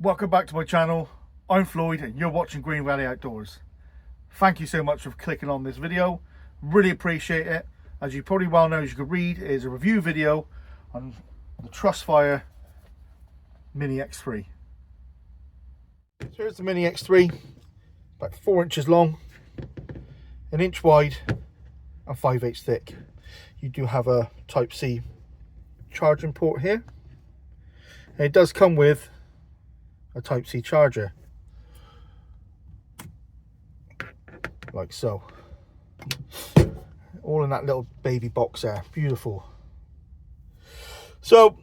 Welcome back to my channel. I'm Floyd and you're watching Green Valley Outdoors. Thank you so much for clicking on this video. Really appreciate it. As you probably well know, as you can read, it is a review video on the Trustfire Mini X3. So here's the Mini X3, about 4 inches long, 1 inch wide and 5/8 thick. You do have a Type-C charging port here. And it does come with a Type-C charger, like so, all in that little baby box there. Beautiful. So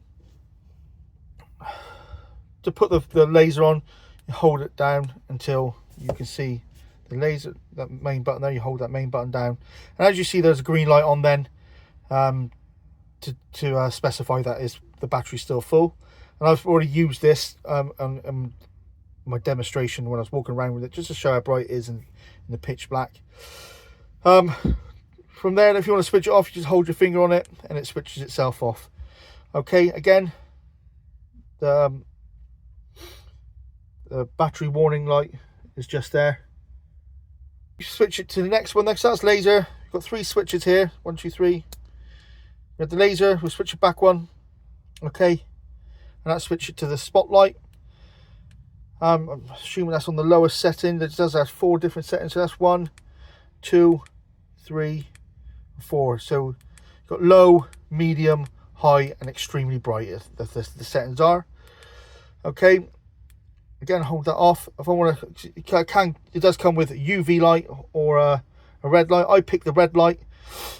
to put the laser on, you hold it down until you can see the laser, that main button there. You hold that main button down, and as you see, there's a green light on then to specify that is the battery still full. And I've already used this on my demonstration when I was walking around with it, just to show how bright it is in the pitch black. From there, if you want to switch it off, you just hold your finger on it and it switches itself off. Okay, again, the battery warning light is just there. You switch it to the next one. Next, that's laser. You've got 3 switches here. 1, 2, 3. We have the laser. We'll switch it back one. Okay. And that switch it to the spotlight. I'm assuming that's on the lowest setting. It does have 4 different settings. So that's 1, 2, 3, 4. So you've got low, medium, high, and extremely bright. The settings are. Okay. Again, hold that off. If I want to, it does come with a UV light or a red light. I pick the red light.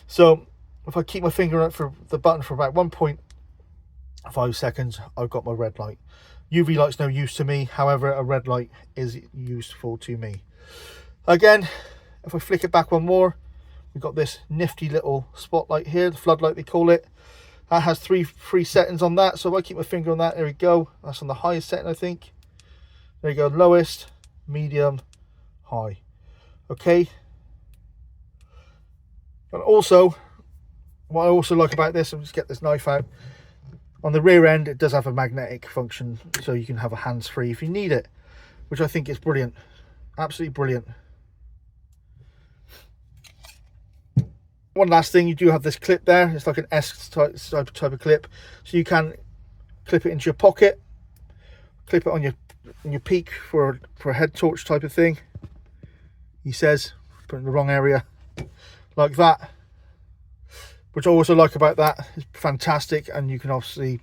So if I keep my finger on it for the button for about 1.5 seconds, I've got my red light. UV light's no use to me, however a red light is useful to me. Again, if I flick it back one more, we've got this nifty little spotlight here, the floodlight they call it. That has three settings on that, so if I keep my finger on that, there we go. That's on the highest setting, I think. There you go, lowest, medium, high. Okay. And also, what I also like about this, I'll just get this knife out. On the rear end, it does have a magnetic function, so you can have a hands-free if you need it, which I think is brilliant. Absolutely brilliant. One last thing, you do have this clip there. It's like an S type of clip, so you can clip it into your pocket, clip it on your peak for a head torch type of thing. He says, put it in the wrong area, like that. Which I also like about that, it's fantastic, and you can obviously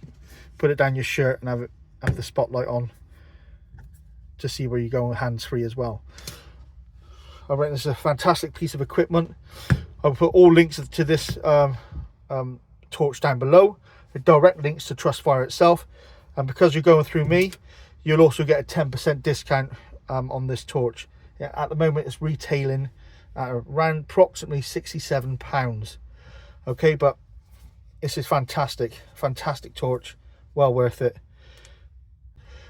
put it down your shirt and have the spotlight on to see where you're going hands-free as well. I reckon this is a fantastic piece of equipment. I'll put all links to this torch down below, the direct links to Trustfire itself, and because you're going through me, you'll also get a 10% discount on this torch. Yeah, at the moment it's retailing at around approximately £67. Okay, but this is fantastic torch, well worth it.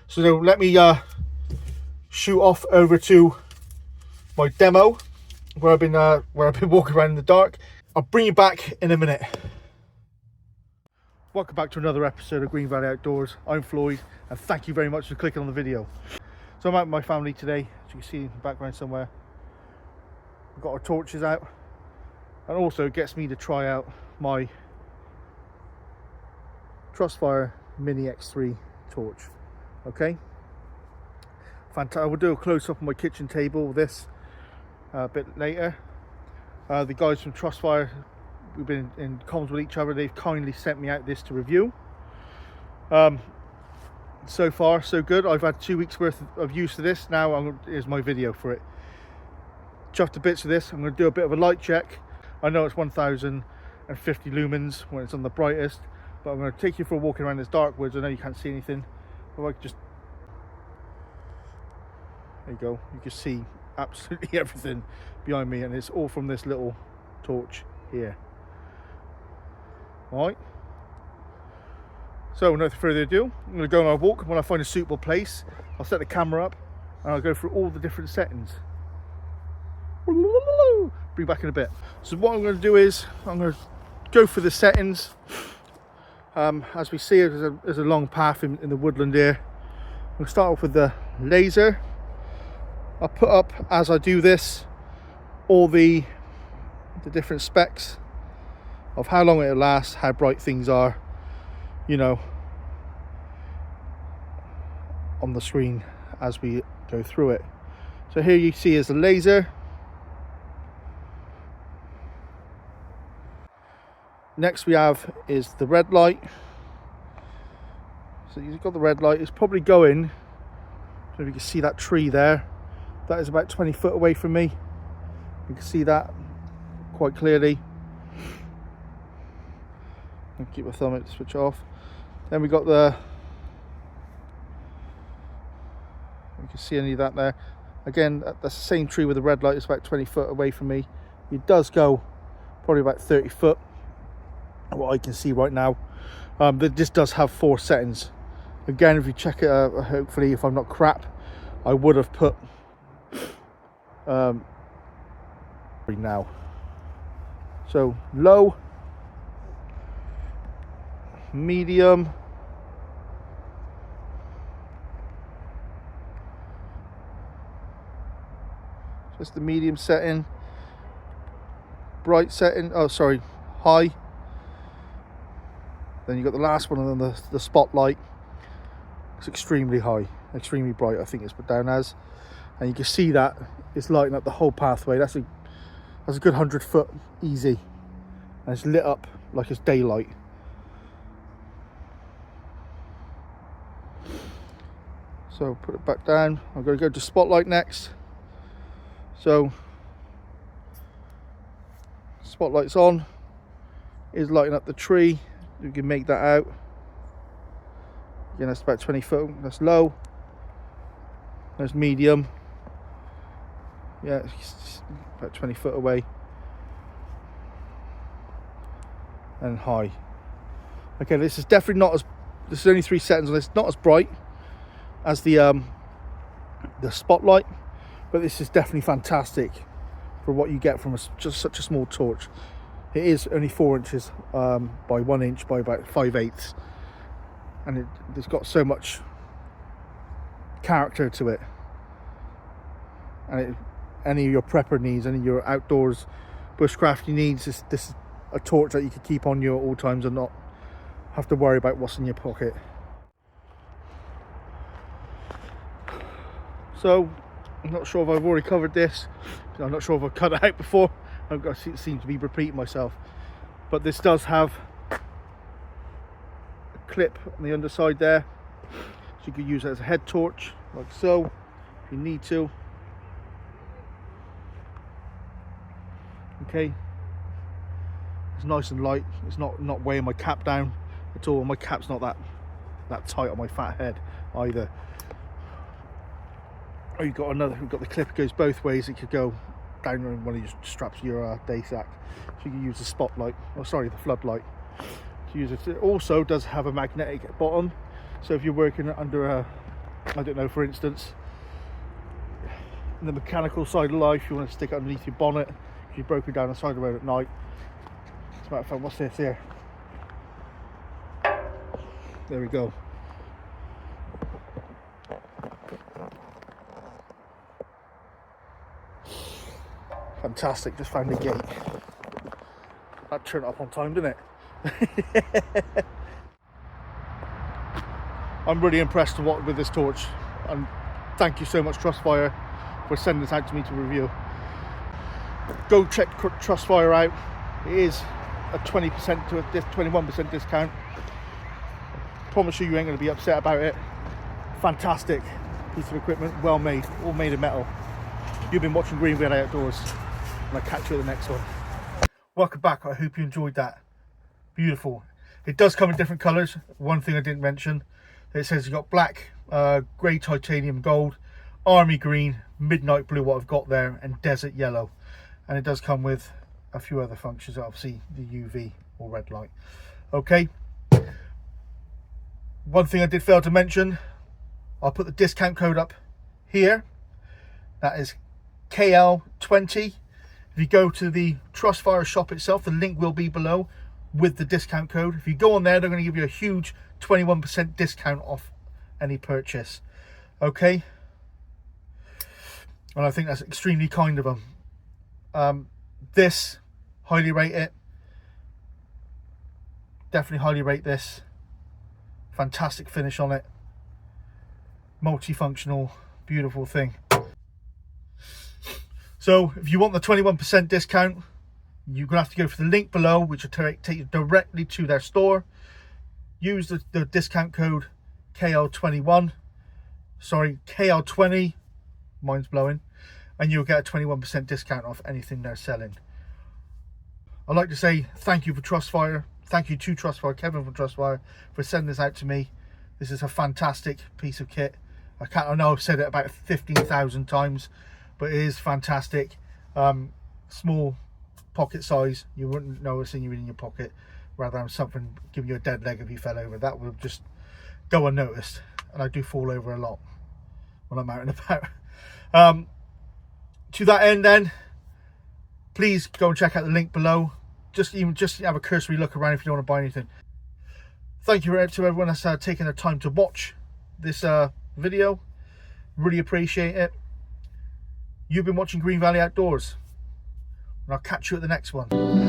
So now let me shoot off over to my demo where I've been walking around in the dark. I'll bring you back in a minute. Welcome back to another episode of Green Valley Outdoors. I'm Floyd, and thank you very much for clicking on the video. So I'm out with my family today, as you can see in the background somewhere. We've got our torches out. And also it gets me to try out my Trustfire Mini X3 torch. Okay, fantastic. I will do a close-up on my kitchen table with this a bit later. The guys from Trustfire, we've been in comms with each other. They've kindly sent me out this to review. So far so good. I've had 2 weeks worth of use of this. Now here's my video for it. Chuffed to bits of this. I'm going to do a bit of a light check. I know it's 1050 lumens when it's on the brightest, but I'm going to take you for a walk around this dark woods. I know you can't see anything, but I just, there you go, you can see absolutely everything behind me, and it's all from this little torch here. Alright, so without further ado, I'm going to go on our walk. When I find a suitable place, I'll set the camera up and I'll go through all the different settings. Be back in a bit. So what I'm going to do is I'm going to go for the settings. As we see, there's a long path in the woodland here. We'll start off with the laser. I'll put up, as I do this, all the different specs of how long it'll last, how bright things are, you know, on the screen as we go through it. So here you see is the laser. Next we have is the red light. So you've got the red light. It's probably going, so you can see that tree there. That is about 20 foot away from me. You can see that quite clearly. I'll keep my thumb out to switch off. Then we got the, you can see any of that there. Again, that's the same tree with the red light. It's about 20 foot away from me. It does go probably about 30 foot, what I can see right now. This does have 4 settings. Again, if you check it out, hopefully if I'm not crap, I would have put now. So low, medium, just the medium setting, bright setting, oh sorry, high. Then you got the last one, and then the spotlight. It's extremely high, extremely bright, I think it's put down as. And you can see that it's lighting up the whole pathway. That's a good 100 foot easy, and it's lit up like it's daylight. So put it back down. I'm going to go to spotlight next. So spotlight's on, is lighting up the tree. You can make that out. Again, that's about 20 foot. That's low. There's medium. Yeah, it's about 20 foot away. And high. Okay, this is definitely not as, this is only 3 settings on this, not as bright as the spotlight, but this is definitely fantastic for what you get from just such a small torch. It is only 4 inches by 1 inch by about 5/8, and it's got so much character to it. And any of your prepper needs, any of your outdoors bushcrafting needs, this is a torch that you can keep on you at all times and not have to worry about what's in your pocket. So I'm not sure if I've already covered this. I'm not sure if I've cut it out before. I seem to be repeating myself, but this does have a clip on the underside there, so you could use it as a head torch, like so, if you need to. Okay, it's nice and light. It's not weighing my cap down at all. My cap's not that tight on my fat head either. Oh, you've got the clip that goes both ways. It could go down on one of your straps of your day sack, so you can use the spotlight, or sorry, the floodlight to use it. It also does have a magnetic bottom, so if you're working under a, I don't know, for instance, in the mechanical side of life, you want to stick it underneath your bonnet if you're broken down the side of the road at night. As a matter of fact, what's this here? There we go. Fantastic, just found the gate. That turned up on time, didn't it? I'm really impressed with this torch, and thank you so much, Trustfire, for sending this out to me to review. Go check Trustfire out. It is a 20% to a 21% discount. Promise you ain't going to be upset about it. Fantastic piece of equipment, well made, all made of metal. You've been watching Greenfield Outdoors, and I'll catch you at the next one. Welcome back. I hope you enjoyed that. Beautiful. It does come in different colours. One thing I didn't mention, it says you've got black, grey titanium gold, army green, midnight blue, what I've got there, and desert yellow. And it does come with a few other functions, obviously the UV or red light. Okay. One thing I did fail to mention, I'll put the discount code up here. That is KL20. If you go to the Trustfire shop itself, the link will be below with the discount code. If you go on there, they're going to give you a huge 21% discount off any purchase. Okay, and I think that's extremely kind of them. This, highly rate it. Definitely highly rate this. Fantastic finish on it. Multifunctional, beautiful thing. So if you want the 21% discount, you're gonna have to go for the link below, which will take you directly to their store. Use the discount code KL21, sorry, KL20, mine's blowing, and you'll get a 21% discount off anything they're selling. I'd like to say thank you for Trustfire. Thank you to Trustfire, Kevin from Trustfire, for sending this out to me. This is a fantastic piece of kit. I know I've said it about 15,000 times, but it is fantastic. Small pocket size. You wouldn't know it's in your pocket, rather than something giving you a dead leg if you fell over. That will just go unnoticed, and I do fall over a lot when I'm out and about. To that end, then, please go and check out the link below. Just have a cursory look around if you don't want to buy anything. Thank you to everyone that's taken their time to watch this video. Really appreciate it. You've been watching Green Valley Outdoors, and I'll catch you at the next one.